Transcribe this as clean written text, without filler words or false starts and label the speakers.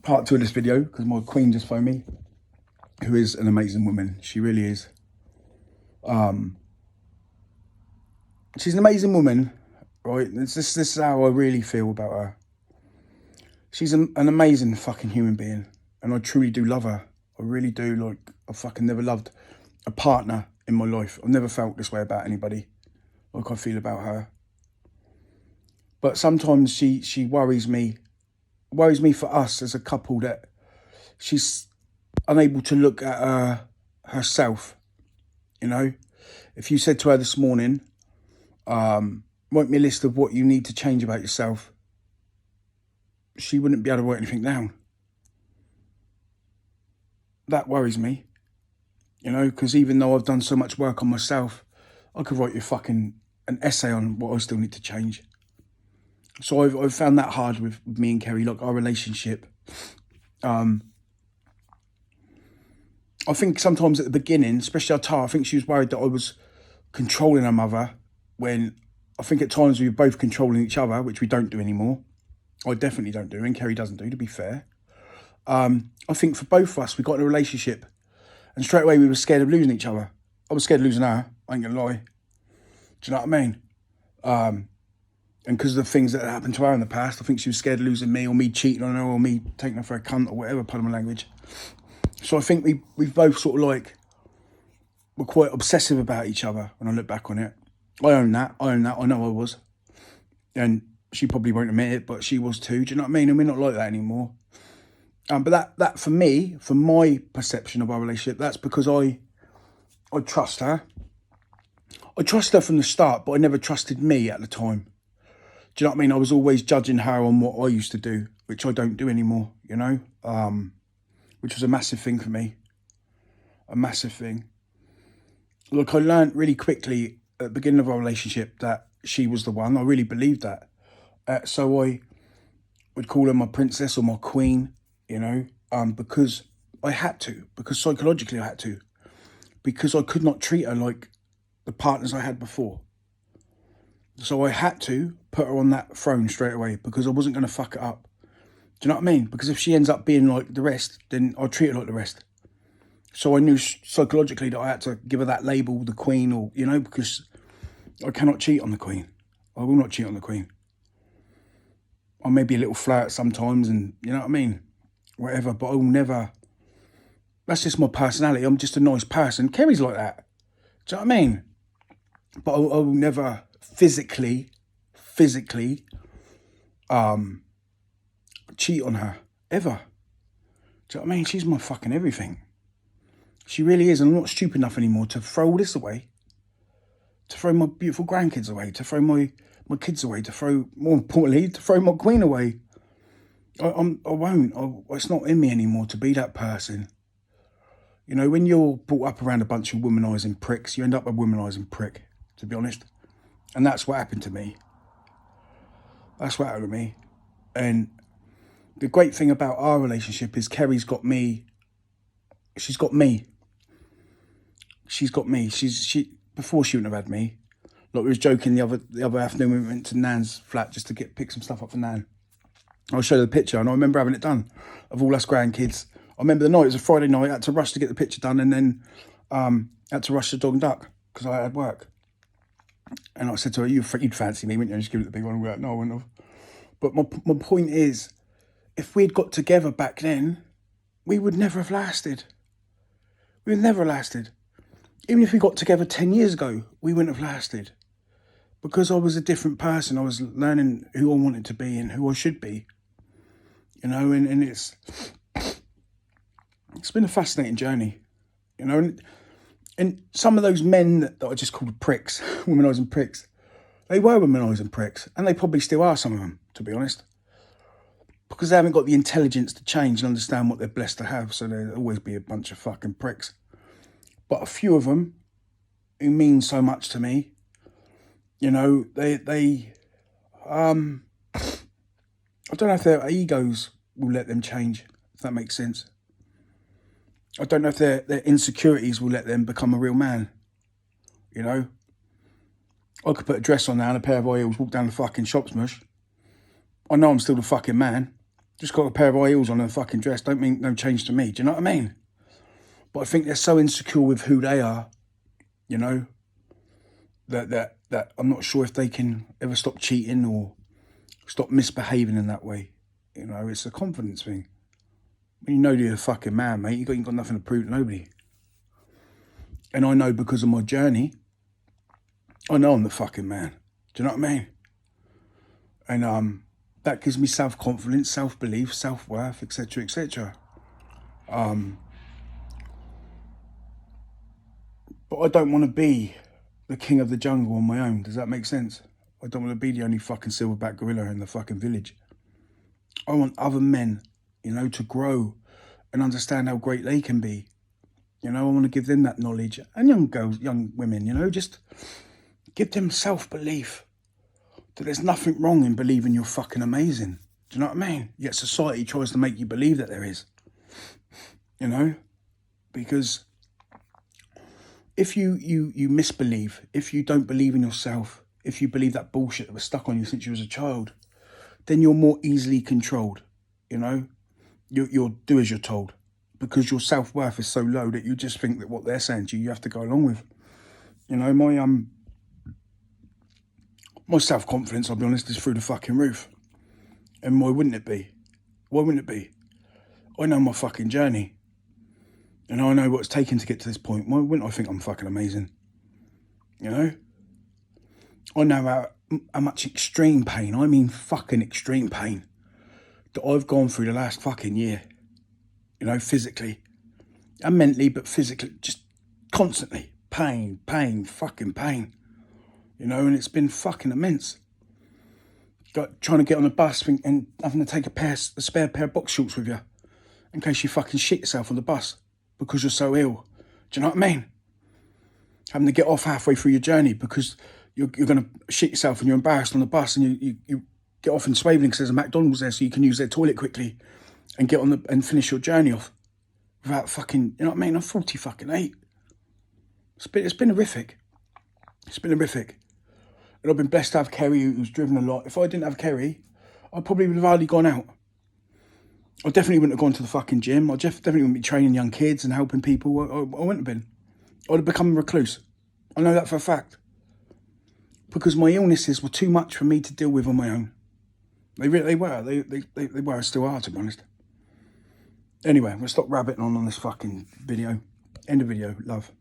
Speaker 1: part two of this video because my queen just phoned me, who is an amazing woman. She really is. She's an amazing woman, right? This is how I really feel about her. She's an amazing fucking human being, and I truly do love her. I really do. Like, I fucking never loved a partner in my life. I've never felt this way about anybody like I feel about her. But sometimes she worries me. Worries me for us as a couple, that she's unable to look at herself. You know, if you said to her this morning, write me a list of what you need to change about yourself, she wouldn't be able to write anything down. That worries me, you know, because even though I've done so much work on myself, I could write you fucking an essay on what I still need to change. So I've found that hard with me and Kerry, like our relationship. I think sometimes at the beginning, especially Tara, I think she was worried that I was controlling her mother, when I think at times we were both controlling each other, which we don't do anymore. I definitely don't do, and Kerry doesn't do, to be fair. I think for both of us, we got in a relationship and straight away we were scared of losing each other. I was scared of losing her, I ain't gonna lie. Do you know what I mean? And because of the things that happened to her in the past, I think she was scared of losing me, or me cheating on her, or me taking her for a cunt, or whatever, pardon my language. So I think we've both sort of like, were quite obsessive about each other when I look back on it. I own that, I know I was. And she probably won't admit it, but she was too, do you know what I mean? And we're not like that anymore. But that for me, from my perception of our relationship, that's because I trust her. I trust her from the start, but I never trusted me at the time. Do you know what I mean? I was always judging her on what I used to do, which I don't do anymore, you know? Which was a massive thing for me. A massive thing. Look, I learned really quickly at the beginning of our relationship that she was the one. I really believed that. So I would call her my princess or my queen, you know, because I had to, because psychologically I had to, because I could not treat her like the partners I had before. So I had to put her on that throne straight away, because I wasn't going to fuck it up. Do you know what I mean? Because if she ends up being like the rest, then I'll treat her like the rest. So I knew psychologically that I had to give her that label, the queen, or, you know, because I cannot cheat on the queen. I will not cheat on the queen. I may be a little flirt sometimes, and you know what I mean? Whatever, but I will never. That's just my personality. I'm just a nice person. Kerry's like that. Do you know what I mean? But I will never physically, cheat on her, ever. Do you know what I mean? She's my fucking everything. She really is, and I'm not stupid enough anymore to throw all this away, to throw my beautiful grandkids away, to throw my kids away, to throw, more importantly, to throw my queen away. I won't. It's not in me anymore to be that person. You know, when you're brought up around a bunch of womanising pricks, you end up a womanising prick, to be honest. And that's what happened to me. That's what happened to me. And the great thing about our relationship is Kerry's got me. She's got me. She's got me. She before she wouldn't have had me. Like we was joking the other afternoon, we went to Nan's flat just to pick some stuff up for Nan. I'll show you the picture, and I remember having it done of all us grandkids. I remember the night, it was a Friday night, I had to rush to get the picture done, and then had to rush the dog and duck because I had work. And I said to her, you'd fancy me, wouldn't you? Just give it the big one. And we're like, no, I wouldn't have. But my point is, if we'd got together back then, we would never have lasted. We would never have lasted. Even if we got together 10 years ago, we wouldn't have lasted. Because I was a different person. I was learning who I wanted to be and who I should be. You know, and it's been a fascinating journey. You know, and some of those men that I just called pricks, womanising pricks, they were womanising pricks. And they probably still are, some of them, to be honest. Because they haven't got the intelligence to change and understand what they're blessed to have. So there'll always be a bunch of fucking pricks. But a few of them who mean so much to me, you know, I don't know if their egos will let them change, if that makes sense. I don't know if their insecurities will let them become a real man, you know. I could put a dress on now and a pair of high heels, walk down the fucking shops, mush. I know I'm still the fucking man. Just got a pair of high heels on and a fucking dress. Don't mean no change to me. Do you know what I mean? But I think they're so insecure with who they are, you know, that I'm not sure if they can ever stop cheating or stop misbehaving in that way. You know, it's a confidence thing. When you know you're a fucking man, mate, you ain't got nothing to prove to nobody. And I know because of my journey, I know I'm the fucking man. Do you know what I mean? And that gives me self-confidence, self-belief, self-worth, etc., etc. But I don't want to be the king of the jungle on my own. Does that make sense? I don't want to be the only fucking silverback gorilla in the fucking village. I want other men, you know, to grow and understand how great they can be. You know, I want to give them that knowledge. And young girls, young women, you know, just give them self-belief that there's nothing wrong in believing you're fucking amazing. Do you know what I mean? Yet society tries to make you believe that there is. You know? Because if you misbelieve, if you don't believe in yourself, if you believe that bullshit that was stuck on you since you was a child, then you're more easily controlled, you know? You'll do as you're told because your self-worth is so low that you just think that what they're saying to you, you have to go along with. You know, my self-confidence, I'll be honest, is through the fucking roof. And why wouldn't it be? Why wouldn't it be? I know my fucking journey. And I know what it's taken to get to this point. Why wouldn't I think I'm fucking amazing? You know? I know how much extreme pain, I mean fucking extreme pain, that I've gone through the last fucking year. You know, physically. And mentally, but physically, just constantly. Pain, fucking pain. You know, and it's been fucking immense. Trying to get on a bus and having to take a spare pair of box shorts with you in case you fucking shit yourself on the bus because you're so ill. Do you know what I mean? Having to get off halfway through your journey because you're going to shit yourself and you're embarrassed on the bus and you get off in Swaveling because there's a McDonald's there so you can use their toilet quickly and get on and finish your journey off without fucking, you know what I mean? I'm 40 fucking 8. It's been horrific. It's been horrific. And I've been blessed to have Kerry, who's driven a lot. If I didn't have Kerry, I probably would have hardly gone out. I definitely wouldn't have gone to the fucking gym. I definitely wouldn't be training young kids and helping people. I wouldn't have been. I would have become a recluse. I know that for a fact. Because my illnesses were too much for me to deal with on my own. They were. They were. Still are, to be honest. Anyway, we'll stop rabbiting on this fucking video. End of video. Love.